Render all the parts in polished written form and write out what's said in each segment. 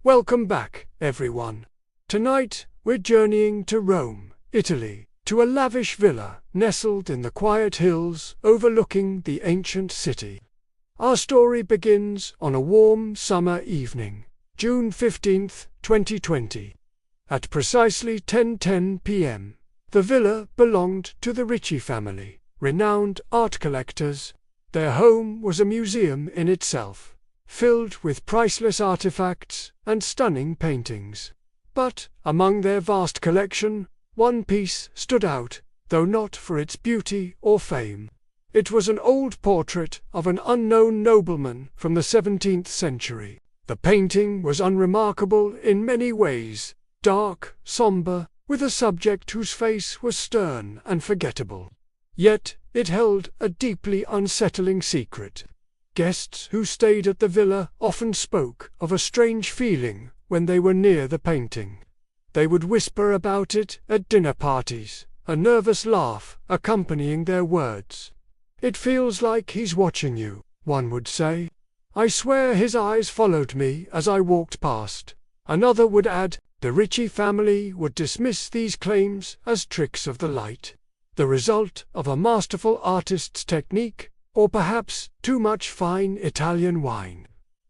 Welcome back, everyone. Tonight, we're journeying to Rome, Italy, to a lavish villa nestled in the quiet hills overlooking the ancient city. Our story begins on a warm summer evening, June 15, 2020. At precisely 10:10 p.m., the villa belonged to the Ricci family, renowned art collectors. Their home was a museum in itself, filled with priceless artifacts and stunning paintings. But, among their vast collection, one piece stood out, though not for its beauty or fame. It was an old portrait of an unknown nobleman from the 17th century. The painting was unremarkable in many ways, dark, somber, with a subject whose face was stern and forgettable. Yet, it held a deeply unsettling secret. Guests who stayed at the villa often spoke of a strange feeling when they were near the painting. They would whisper about it at dinner parties, a nervous laugh accompanying their words. "It feels like he's watching you," one would say. "I swear his eyes followed me as I walked past." Another would add, the Ricci family would dismiss these claims as tricks of the light, the result of a masterful artist's technique, or perhaps too much fine Italian wine.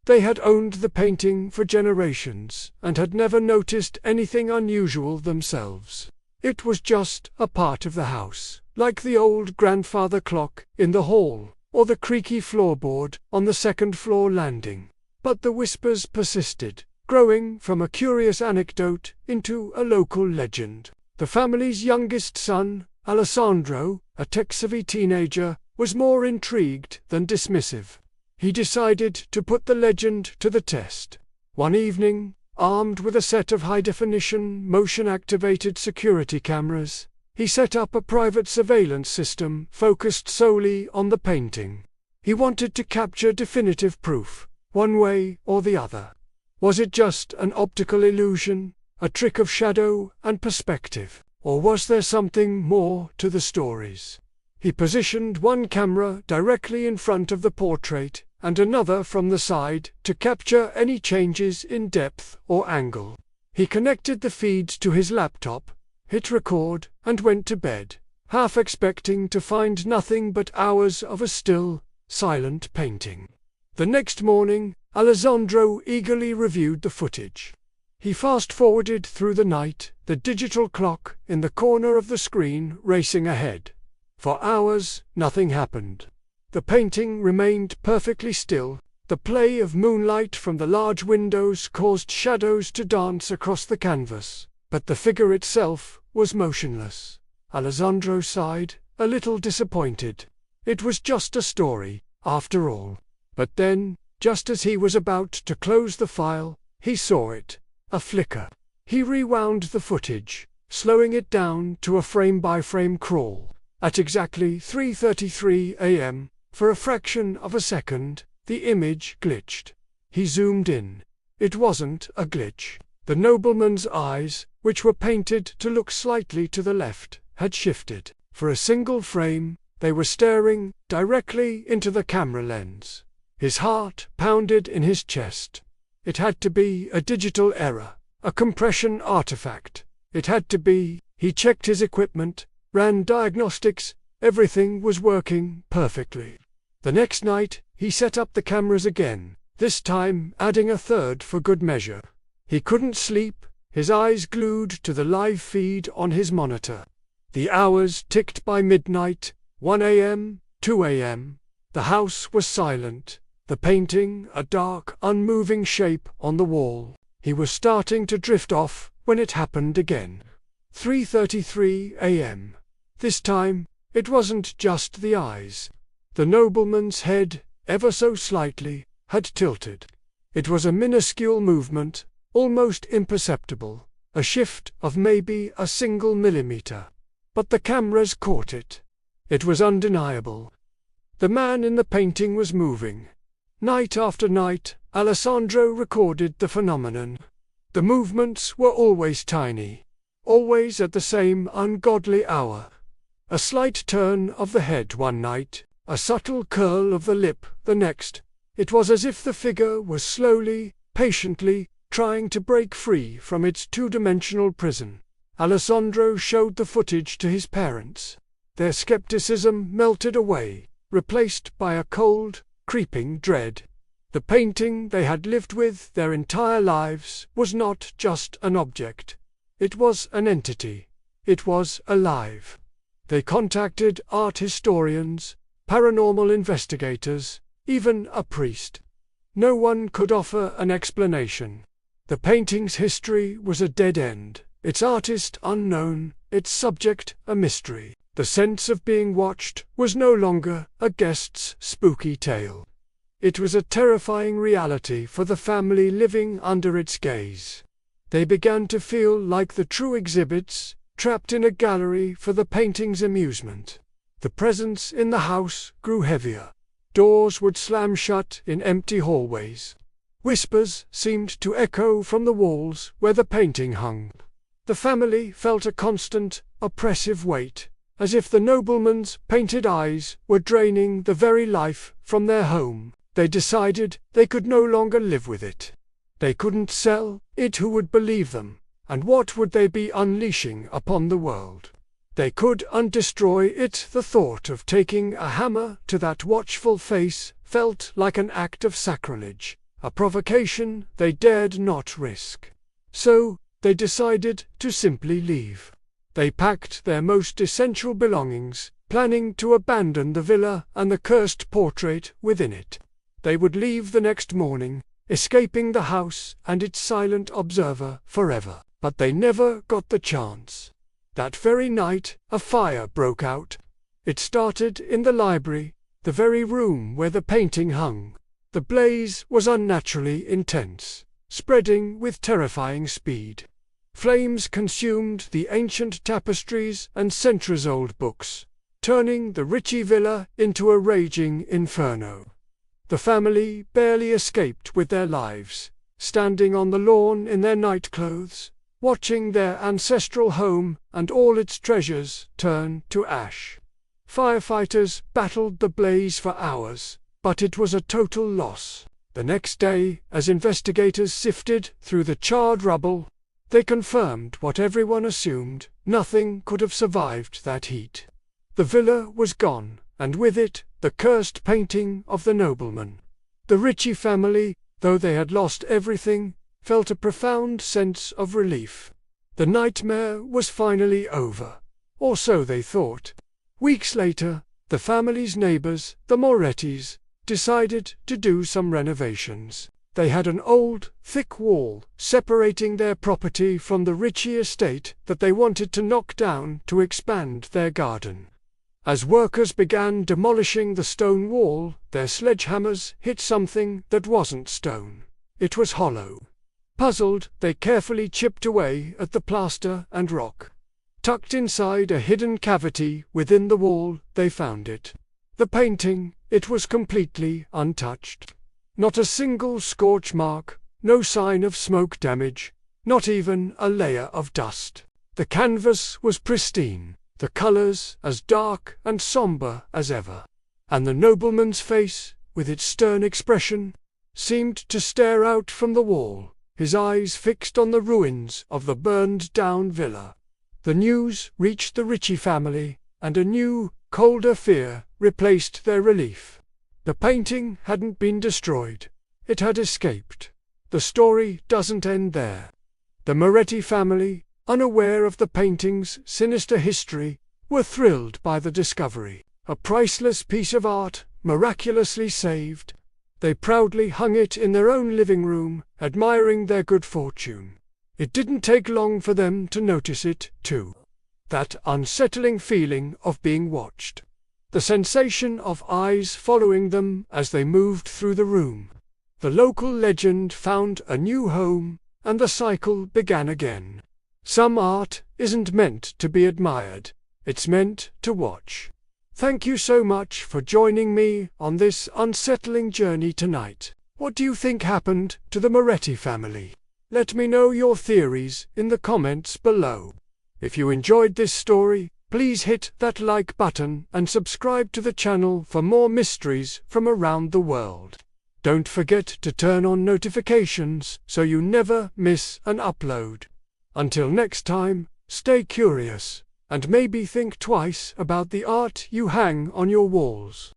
They had owned the painting for generations and had never noticed anything unusual themselves. It was just a part of the house, like the old grandfather clock in the hall, or the creaky floorboard on the second-floor landing. But the whispers persisted, growing from a curious anecdote into a local legend. The family's youngest son, Alessandro, a tech-savvy teenager, was more intrigued than dismissive. He decided to put the legend to the test. One evening, armed with a set of high-definition, motion-activated security cameras, he set up a private surveillance system focused solely on the painting. He wanted to capture definitive proof, one way or the other. Was it just an optical illusion, a trick of shadow and perspective, or was there something more to the stories? He positioned one camera directly in front of the portrait and another from the side to capture any changes in depth or angle. He connected the feeds to his laptop, hit record, and went to bed, half expecting to find nothing but hours of a still, silent painting. The next morning, Alessandro eagerly reviewed the footage. He fast-forwarded through the night, the digital clock in the corner of the screen racing ahead. For hours, nothing happened. The painting remained perfectly still. The play of moonlight from the large windows caused shadows to dance across the canvas, but the figure itself was motionless. Alessandro sighed, a little disappointed. It was just a story, after all. But then, just as he was about to close the file, he saw it, a flicker. He rewound the footage, slowing it down to a frame-by-frame crawl. At exactly 3:33 a.m., for a fraction of a second, the image glitched. He zoomed in. It wasn't a glitch. The nobleman's eyes, which were painted to look slightly to the left, had shifted. For a single frame, they were staring directly into the camera lens. His heart pounded in his chest. It had to be a digital error, a compression artifact. It had to be. He checked his equipment, ran diagnostics, everything was working perfectly. The next night, he set up the cameras again, this time adding a third for good measure. He couldn't sleep, his eyes glued to the live feed on his monitor. The hours ticked by midnight, 1 a.m., 2 a.m. The house was silent, the painting a dark, unmoving shape on the wall. He was starting to drift off when it happened again. 3:33 a.m. This time, it wasn't just the eyes. The nobleman's head, ever so slightly, had tilted. It was a minuscule movement, almost imperceptible, a shift of maybe a single millimeter. But the cameras caught it. It was undeniable. The man in the painting was moving. Night after night, Alessandro recorded the phenomenon. The movements were always tiny, always at the same ungodly hour. A slight turn of the head one night, a subtle curl of the lip the next. It was as if the figure was slowly, patiently, trying to break free from its two-dimensional prison. Alessandro showed the footage to his parents. Their skepticism melted away, replaced by a cold, creeping dread. The painting they had lived with their entire lives was not just an object. It was an entity. It was alive. They contacted art historians, paranormal investigators, even a priest. No one could offer an explanation. The painting's history was a dead end, its artist unknown, its subject a mystery. The sense of being watched was no longer a guest's spooky tale. It was a terrifying reality for the family living under its gaze. They began to feel like the true exhibits, trapped in a gallery for the painting's amusement. The presence in the house grew heavier. Doors would slam shut in empty hallways. Whispers seemed to echo from the walls where the painting hung. The family felt a constant, oppressive weight, as if the nobleman's painted eyes were draining the very life from their home. They decided they could no longer live with it. They couldn't sell it. Who would believe them? And what would they be unleashing upon the world? They could undestroy it. The thought of taking a hammer to that watchful face felt like an act of sacrilege, a provocation they dared not risk. So, they decided to simply leave. They packed their most essential belongings, planning to abandon the villa and the cursed portrait within it. They would leave the next morning, escaping the house and its silent observer forever. But they never got the chance. That very night, a fire broke out. It started in the library, the very room where the painting hung. The blaze was unnaturally intense, spreading with terrifying speed. Flames consumed the ancient tapestries and centuries-old books, turning the Ricci villa into a raging inferno. The family barely escaped with their lives, standing on the lawn in their nightclothes, watching their ancestral home and all its treasures turn to ash. Firefighters battled the blaze for hours, but it was a total loss. The next day, as investigators sifted through the charred rubble, they confirmed what everyone assumed: nothing could have survived that heat. The villa was gone, and with it, the cursed painting of the nobleman. The Ricci family, though they had lost everything, felt a profound sense of relief. The nightmare was finally over. Or so they thought. Weeks later, the family's neighbors, the Morettis, decided to do some renovations. They had an old, thick wall separating their property from the Ricci estate that they wanted to knock down to expand their garden. As workers began demolishing the stone wall, their sledgehammers hit something that wasn't stone. It was hollow. Puzzled, they carefully chipped away at the plaster and rock. Tucked inside a hidden cavity within the wall, they found it. The painting. It was completely untouched. Not a single scorch mark, no sign of smoke damage, not even a layer of dust. The canvas was pristine, the colors as dark and somber as ever. And the nobleman's face, with its stern expression, seemed to stare out from the wall, his eyes fixed on the ruins of the burned-down villa. The news reached the Ricci family, and a new, colder fear replaced their relief. The painting hadn't been destroyed. It had escaped. The story doesn't end there. The Moretti family, unaware of the painting's sinister history, were thrilled by the discovery. A priceless piece of art, miraculously saved. They proudly hung it in their own living room, admiring their good fortune. It didn't take long for them to notice it, too. That unsettling feeling of being watched. The sensation of eyes following them as they moved through the room. The local legend found a new home, and the cycle began again. Some art isn't meant to be admired. It's meant to watch. Thank you so much for joining me on this unsettling journey tonight. What do you think happened to the Moretti family? Let me know your theories in the comments below. If you enjoyed this story, please hit that like button and subscribe to the channel for more mysteries from around the world. Don't forget to turn on notifications so you never miss an upload. Until next time, stay curious, and maybe think twice about the art you hang on your walls.